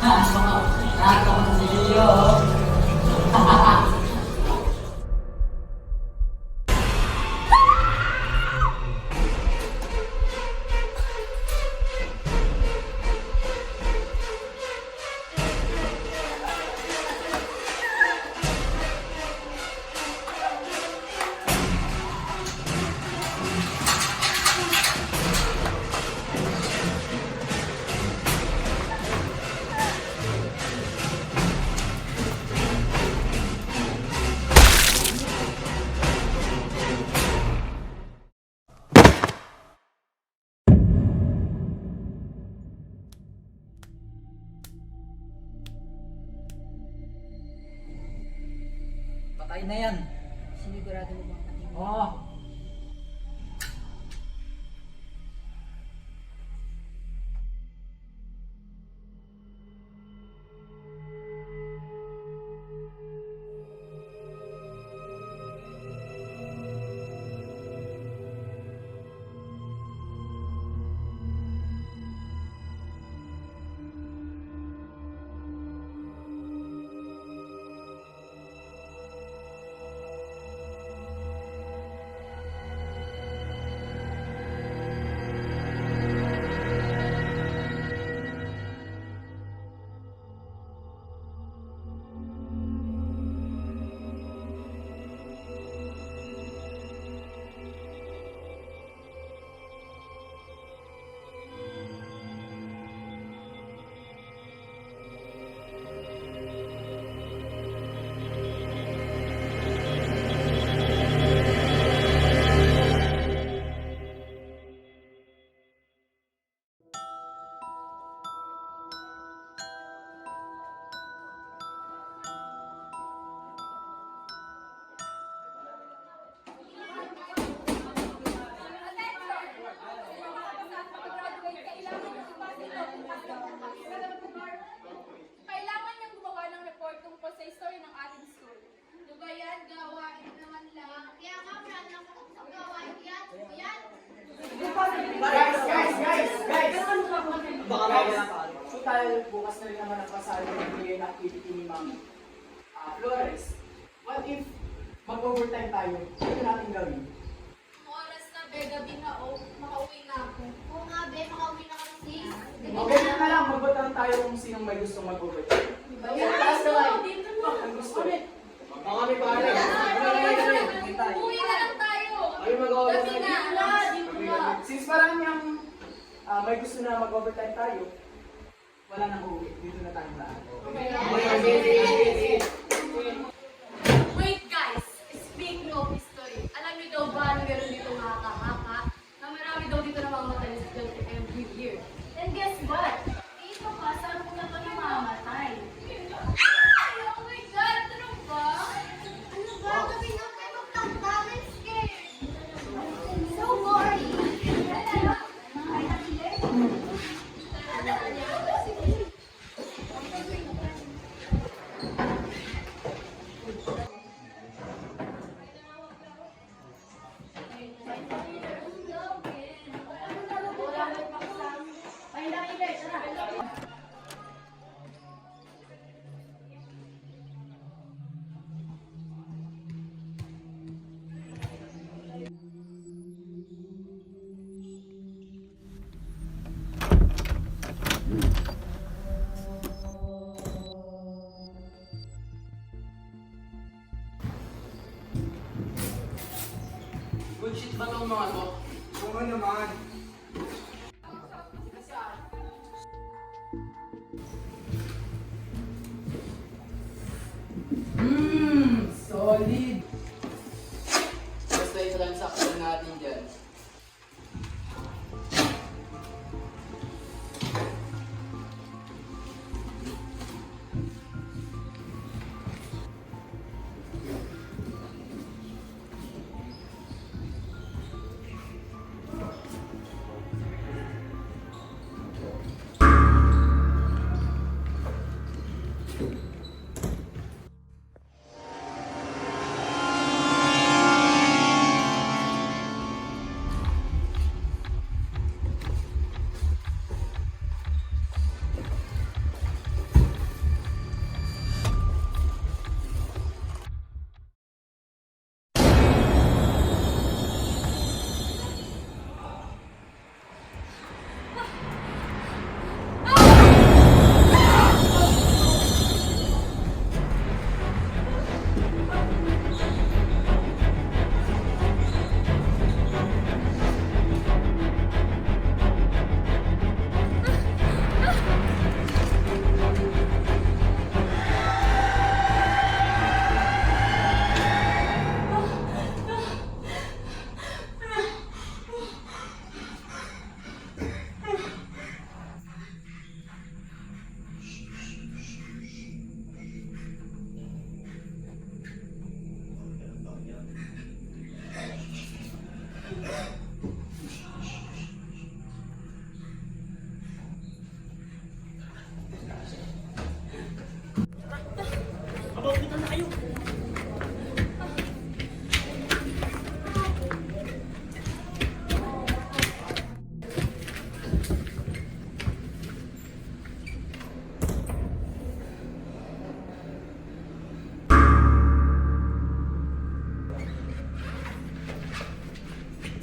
Nakakapagsilyo. Patay na yan. Sinigurado mo bang patay mo? Oo. Kailangan niyang gumawa ng report tungkol sa history ng ating school. Ano ba yan? Gawain naman lang. Kaya nga, wala lang akong gawain yan. Yan! Guys! Baka may so tayo bukas na rin naman ang kasali ng bigay na activity ni Ma'am Flores. What if mag-overtime tayo? Ano natin gawin? Oras na, be. Gabi na, oh. Makauwi na ako. Oo nga, be. Makauwi na kasi. Okay na lang, magbutang tayo kung sinong may gusto mag-overtime. Yan, dito na. Ang gusto. Mga may pare. Uwi na lang tayo. Ay, mag-overtime. Gabi na. Dito na. Since parang yung may gusto na mag-overtime tayo, wala nang uuwi. Dito na tayo lahat. Wait, guys. Speaking of history, alam niyo daw ba na meron dito mga kahaka? Na marami daw dito na mamamatay sa estudyante every year. And guess what? Ito pa, saan ko na kami mamamatay? Ay! Oh my God! Ano ba? Ano ba? Gabi na kayo mag-lockdown. I'm scared. So boring. Good shit ba itong mga to? Oo naman. Solid! Basta isa lang sakto natin dyan.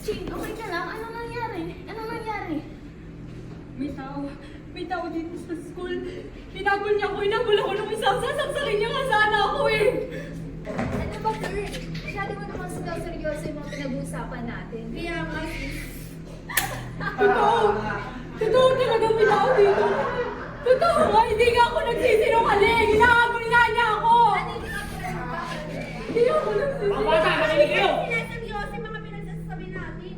Ching, okay ka lang? Anong nangyari? Anong nangyari? May tao dito sa school. Hinabol niya ako, hinabol ako nung isang sasaksakin niya nga sana ako eh. Ano ba, girl? Masyado mo naman seryoso yung mga pinag-uusapan natin. Kaya nga, Totoo. Totoo talaga may tao dito. Totoo nga, hindi nga ako nagsisinungaling. Hinahabol nga niya ako. Hindi ako nagsisinungaling. sinaseryoso yung mga pinagsasabi natin.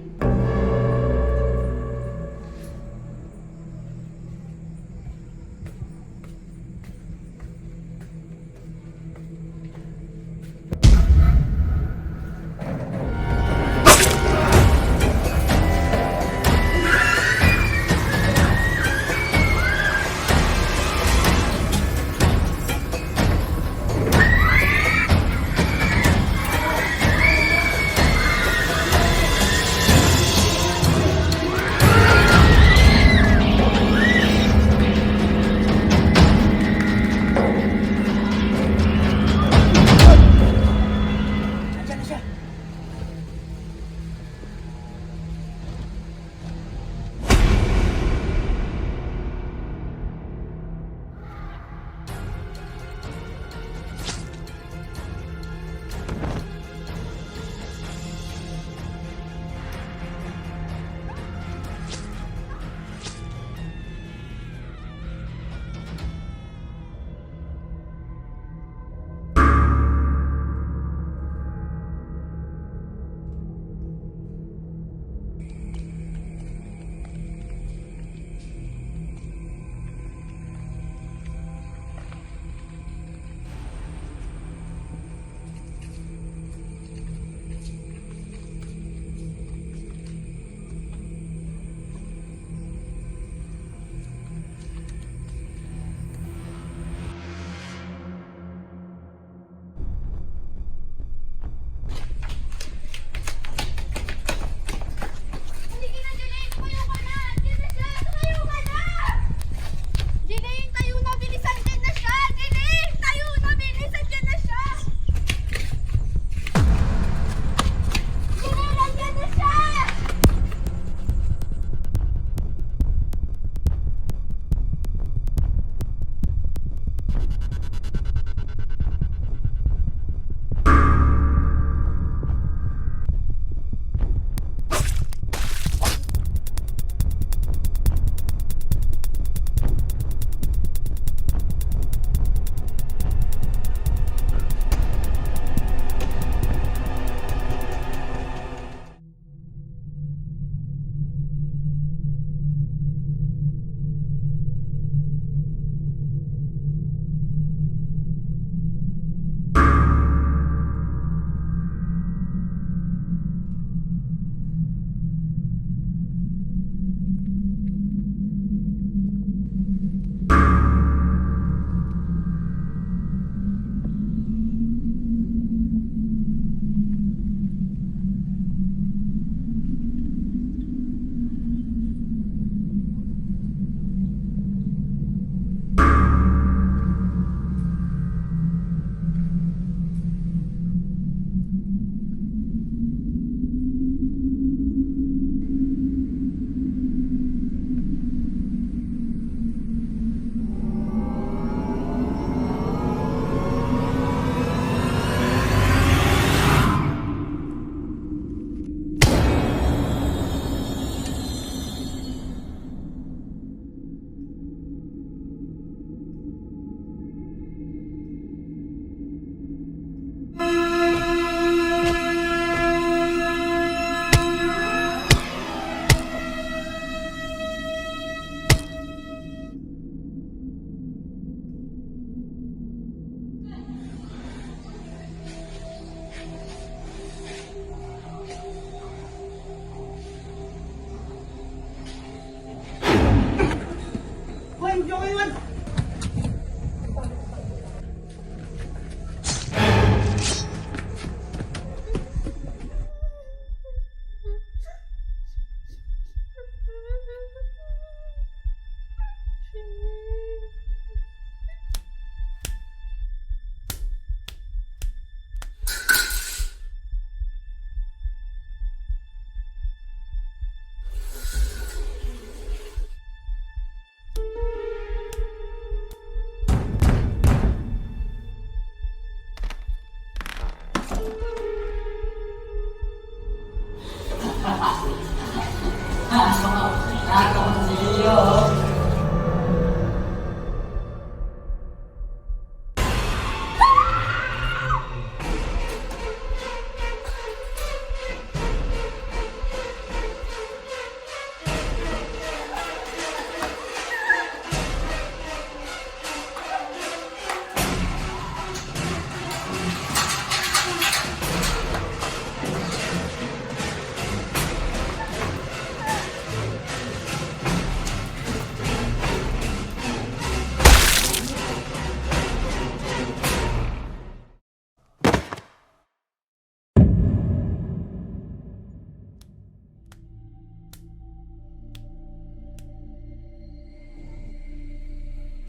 Nakakatawa si Leo.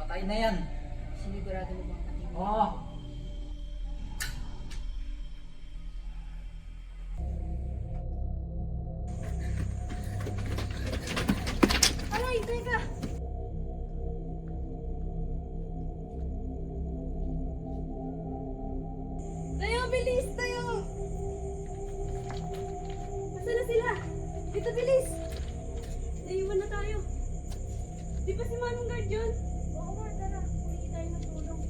Patay na yan. Sinigurado mo bang patay? Oo. Aray, teka! Tayo, bilis! Tayo! Nasaan na sila? Dito, bilis! Naiwan na tayo. Di ba si Manong Guard yun? Oo nga, tara. Humingi tayo ng tulong.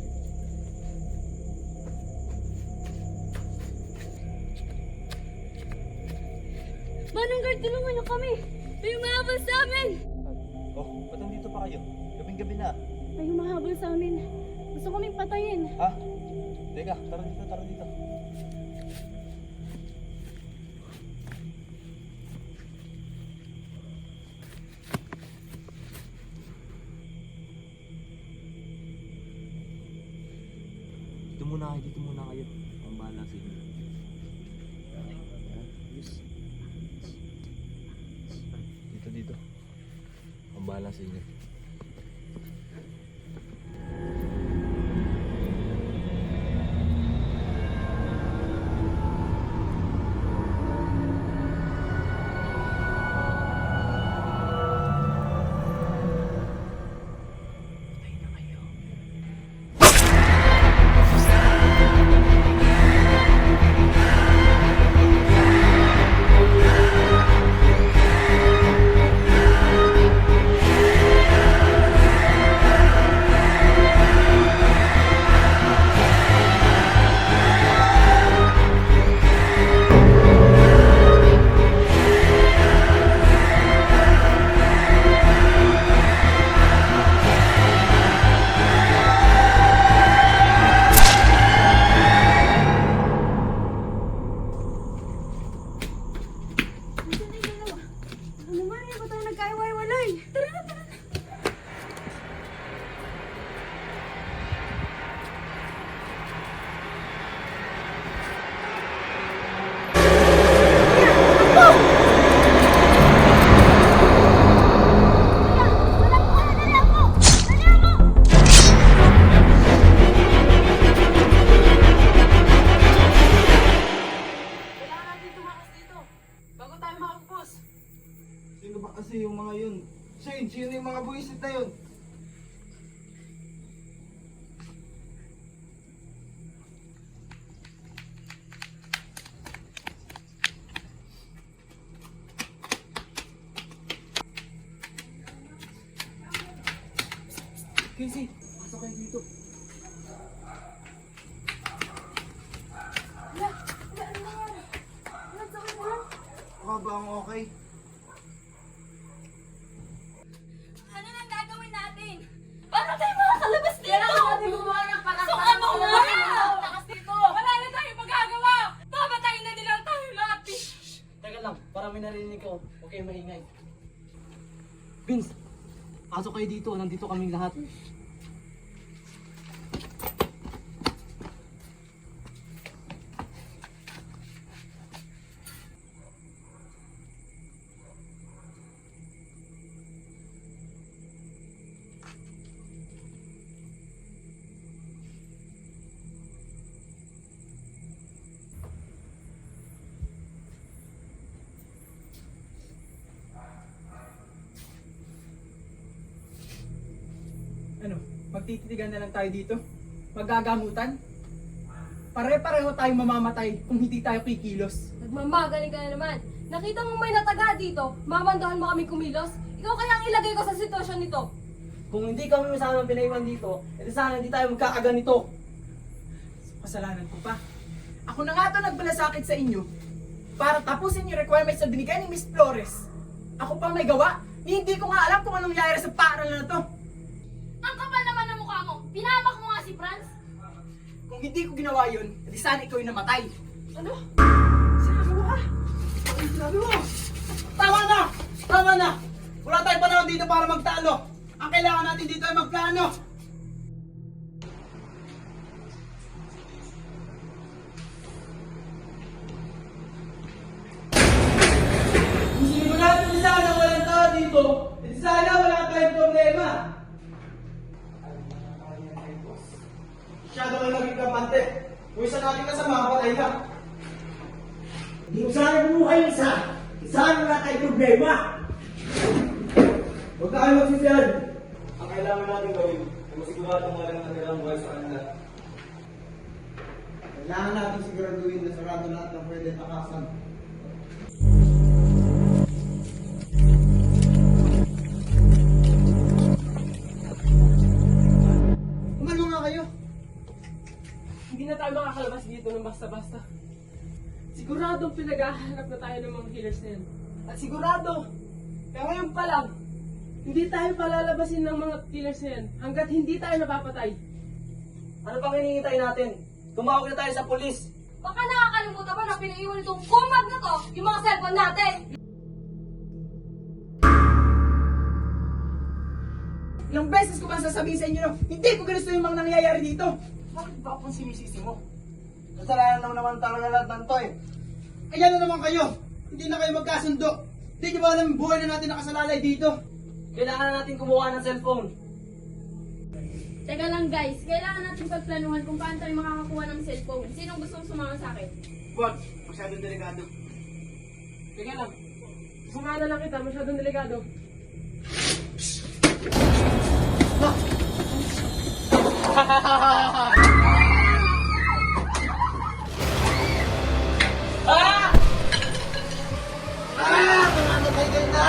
Manong Guard, tulungan niyo kami! May umahabol sa amin! Oh, ba't nandito pa kayo? Gabing-gabi na. May umahabol sa amin. Gusto kaming patayin. Ha? Teka, tara dito, tara dito. Dito muna kayo. Ang bahala sa inyo. Yes. Dito. Ang bahala sa inyo. Sino ba kasi yung mga yun? Shane, sino yung mga buwisit na yun? Casey, pasok kayo dito. Baka ba ang okay? Ano nang gagawin natin? Paano tayo makakalabas dito? Kailangan natin gumawa ng parang mo nga! Takas dito! Wala na tayong magagawa! Papatayin na nilang tayo lahat! Teka lang, para may narinig ko. Okay, maingay. Vince, pasok kayo dito. Nandito kaming lahat. Ano, magtititigan na lang tayo dito? Magagamutan? Pare-pareho tayong mamamatay kung hindi tayo kikilos. Nagmamagaling ka na naman. Nakita mo may nataga dito, mamandahan mo kami kumilos? Ikaw kaya ang ilagay ko sa sitwasyon nito. Kung hindi kami masama pinaiwan dito, edi sana hindi tayo magkakaganito. Kasalanan ko pa. Ako na nga ito nagbalasakit sa inyo para tapusin yung requirements na binigay ni Miss Flores. Ako pang may gawa, hindi ko nga alam kung anong nangyayari sa paaralan na to. Ang kapal naman ng mukha mo! Pinahamak mo nga si Franz! Kung hindi ko ginawa yun, edi sana ikaw yung namatay. Ano? Sinabi mo ha? Sinabi mo! Tama na! Tama na! Wala tayong panahon dito para magtalo. Ang kailangan natin dito ay magplano. Hindi mo natin sana walang tao dito. Hindi sana wala tayong problema. Masyado kayo naging kapante. Kung isa natin kasama, patay na. Hindi ko sana bumuhay isa. Saan wala tayong problema? Huwag na kayo magsisiyan. Ang kailangan natin gawin ay masigurado mga lang natirang buhay sa kanila. Kailangan natin siguraduhin na sarado lahat ng pwede takasan. Umano nga kayo. Hindi na tayo makakalabas dito ng basta-basta. Siguradong pinaghahanap na tayo ng mga killers na yan. At sigurado, kaya ngayon pa lang, hindi tayo palalabasin ng mga killers na yan hanggat hindi tayo napapatay. Ano pang hinihintay natin? Tumawag na tayo sa pulis. Baka nakakalimutan mo na pinaiwan itong kumag na to, yung mga cellphone natin! Ilang beses ko ba sasabihin sa inyo na hindi ko gusto yung mga nangyayari dito? Bakit ba akong sinisisi mo? Kasalanan naman talaga lahat ng to eh. Kaya na naman kayo. Hindi na kayo magkasundo. Hindi nyo ba alam yung buhay na natin nakasalalay dito? Kailangan na natin kumuha ng cellphone. Teka lang guys, kailangan natin pagplanuhan kung paano tayo makakakuha ng cellphone. Sinong gustong sumama sa akin? Wag, masyadong delikado. Teka lang. Sumama na lang kita, masyadong delikado. Mamatay kayo na!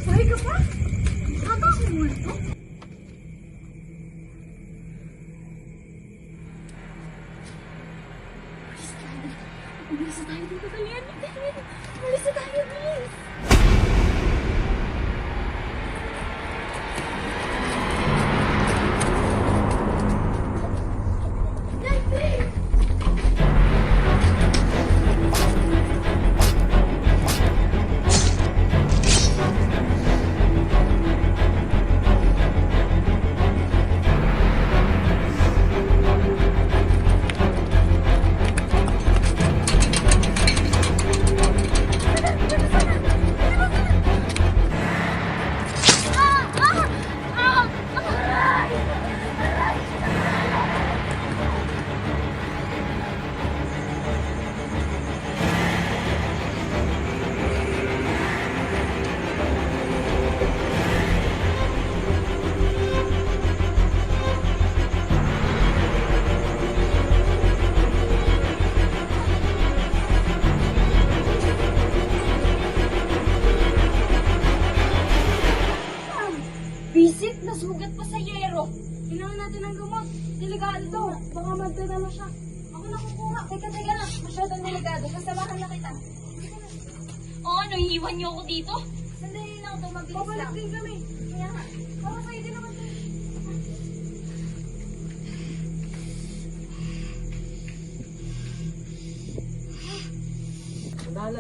Buhay ka pa? Haba ang multo? Umalis na tayo dito, Dalian! Umalis na tayo, bilis! Bisip, nasugat pa sa yero. Kailangan natin ng gamot. Delikado to. Baka magdadala siya. Ako nakukuha. Teka lang. Masyadong delikado. Kasamahan na kita. Oo, ano, iiwan niyo ako dito? Sandali lang ito. Mabilis Babalik lang. din kami. Kaya nga. Para pwede naman to.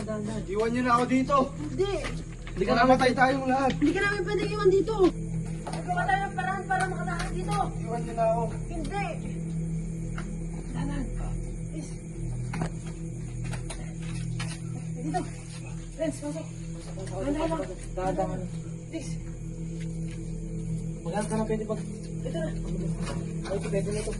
Dahan. Iwan nyo na ako dito. Hindi. Hindi ka namatay tayong lahat. Hindi ka namin pwedeng iwan dito. Nagawa tayo ng paraan para makatakas dito! Iwan niyo na ako. Hindi! Danan. Please. Dito. Friends, pasok. Dadangan. Please. Maghanap ka na pwede pag... Ito na. Ito, pwede na ito.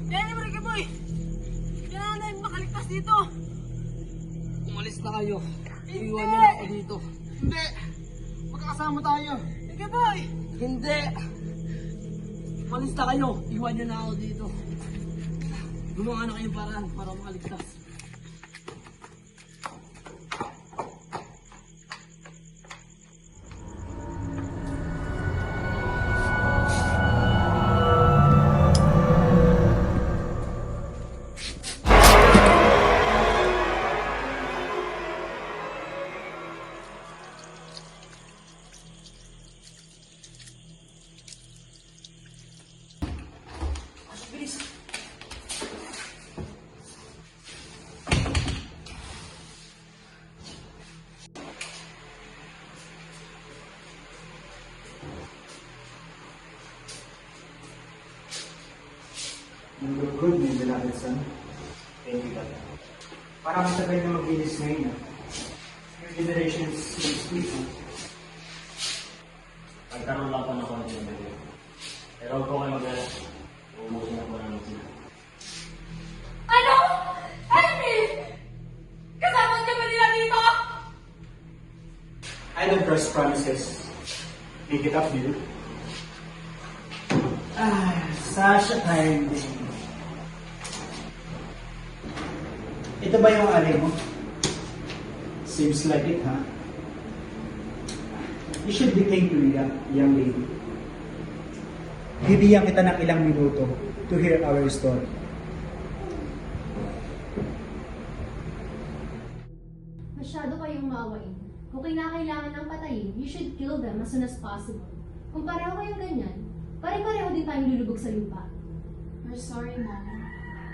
Kaya naman ka, boy! Kailangan namin makaligtas dito! Umalis na kayo. Iwan niyo na ako dito. Hindi. Magkakasama tayo. Sige, boy! Hindi! Umalis na kayo. Iwan niyo na ako dito. Gumawa na kayong paraan para makaligtas. You look good, my beloved son. Thank you, God. Parang matagal na mag-inis ngayon. Your generation is sweet. Nagkaroon lang po ng konti ng bebe. Pero huwag po kayo mag-alala. Uubusin na po namin sila. Ano? Henry! Kasama ka ba nila dito? I don't trust promises. Make it up to you. Such a tiring day. Ito ba yung alay mo? Seems like it, huh? You should be thankful, young lady. Bibigyan kita ng ilang minuto to hear our story. Masyado kayong maawain. Kung kinakailangan ng patayin, you should kill them as soon as possible. Kung pareho kayong ganyan, pare-pareho din tayong lulubog sa lupa. We're sorry, Mom.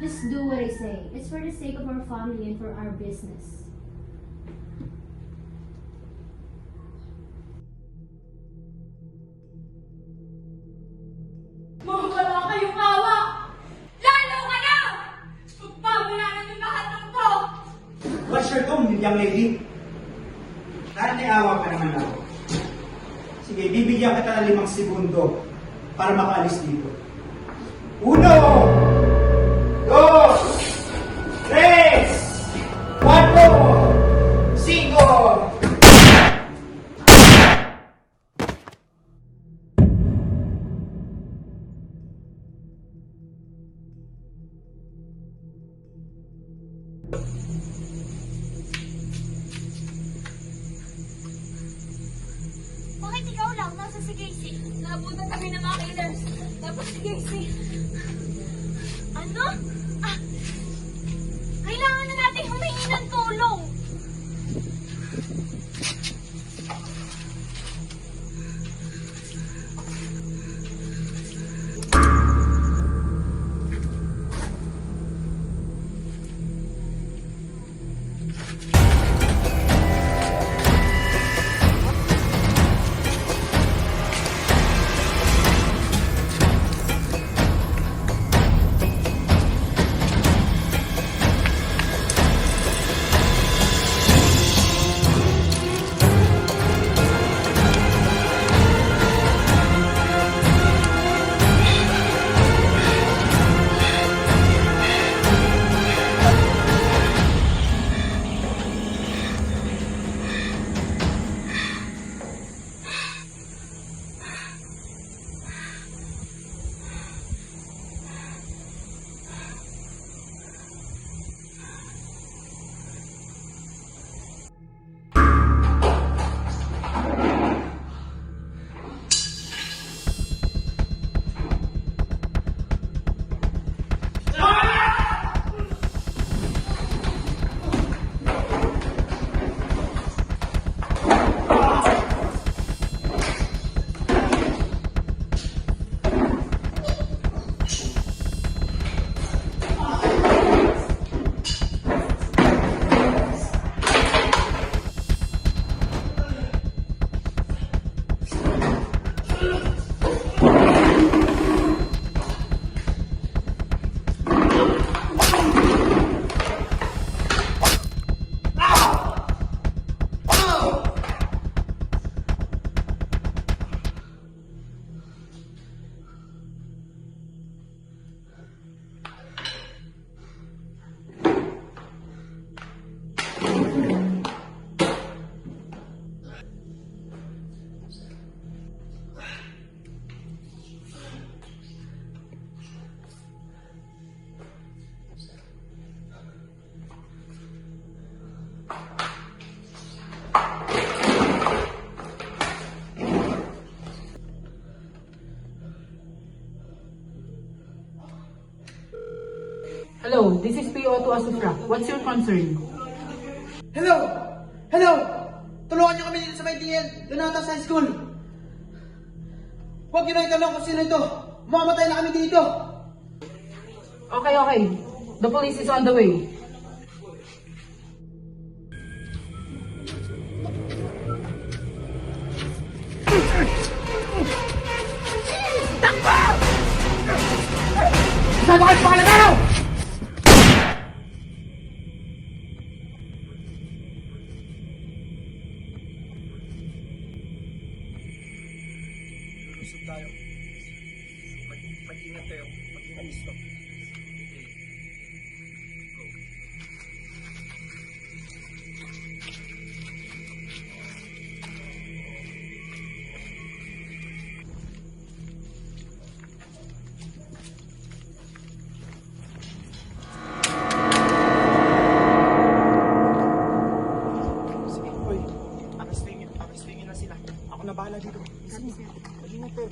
Just do what I say. It's for the sake of our family and for our business. Wala kayong awa! Lalo ka na! Pagpabayaran yung lahat ng to! What's your tone, young lady? Dahil may awa ka naman ako. Sige, bibigyan kita ng 5 segundo para makaalis dito. 1, 2, 3, 4, 5. Bakit ikaw lang? Nasa si Casey. Naabutan kami ng mga killers. Tapos si Casey. Ano? Kailangan na natin humingi ng tulong. Hello, this is PO2 Asufra. What's your concern? Hello! Hello! Tulungan niyo kami dito sa Mayntiel, Donatas High School. Huwag niyo na itanong kung sino ito. Mamamatay na kami dito. Okay, okay. The police is on the way. Saan kayo pangalan? Lusog tayo. Mag-ingat kayo. Mag-ingat stop. Sige, oy. Akas tingin na sila. Ako na bahala dito. Mag-ingat kayo.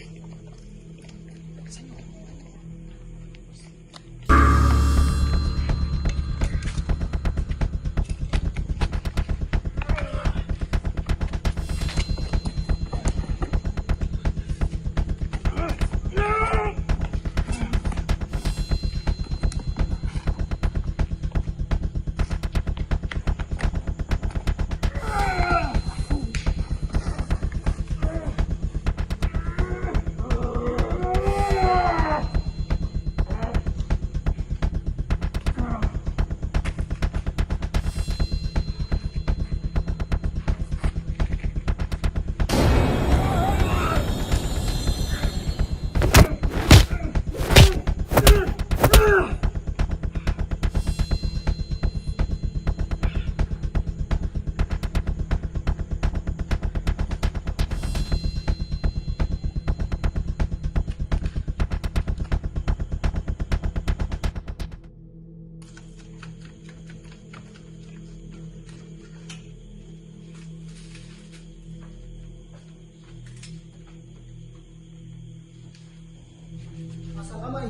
Asa kamay?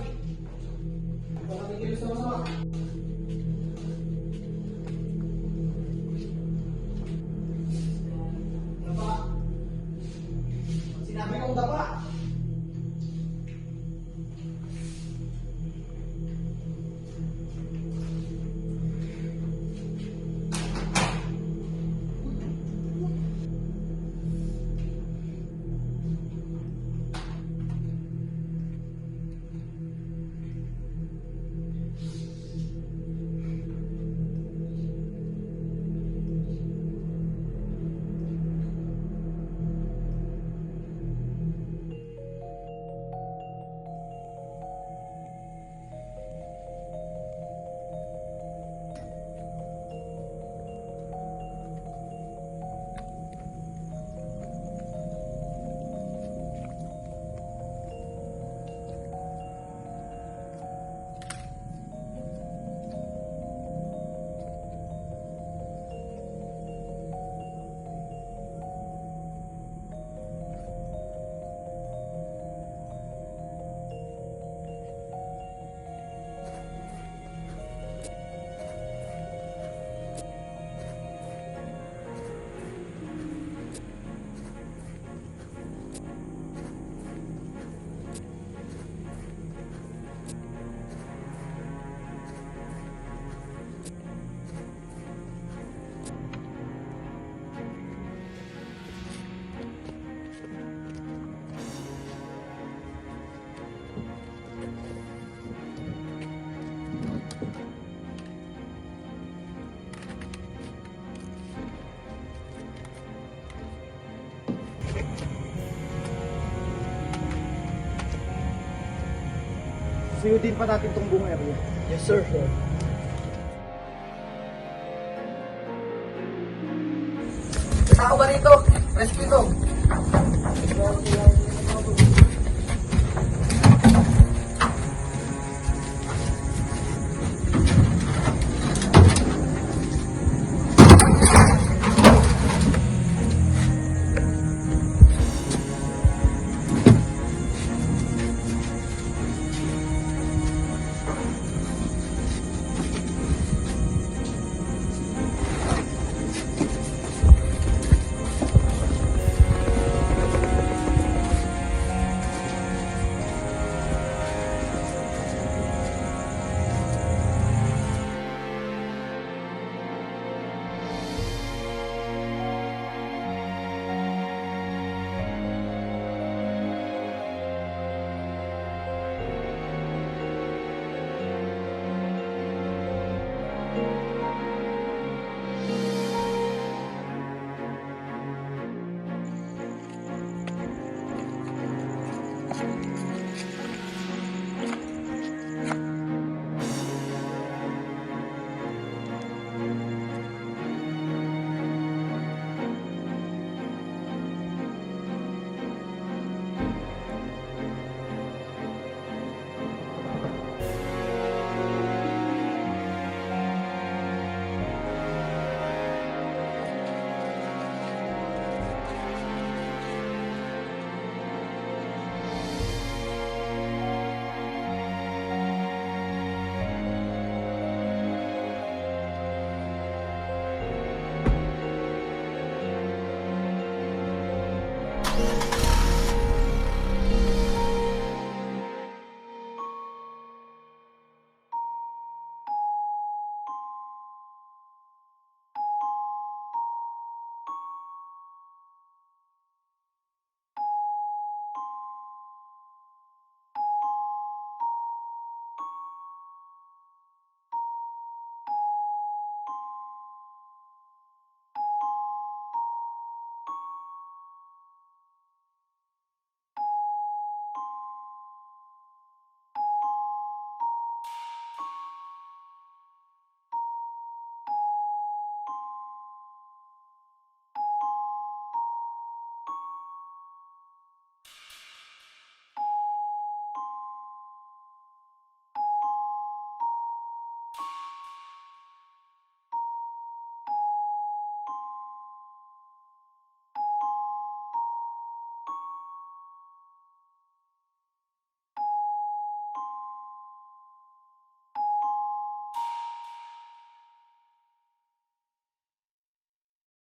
Baka tigil sama-sama. Dapa. Sinabi kong dapa. Suyudin pa natin tong buong area. Yes, sir. Tao ba rito? Rescue to.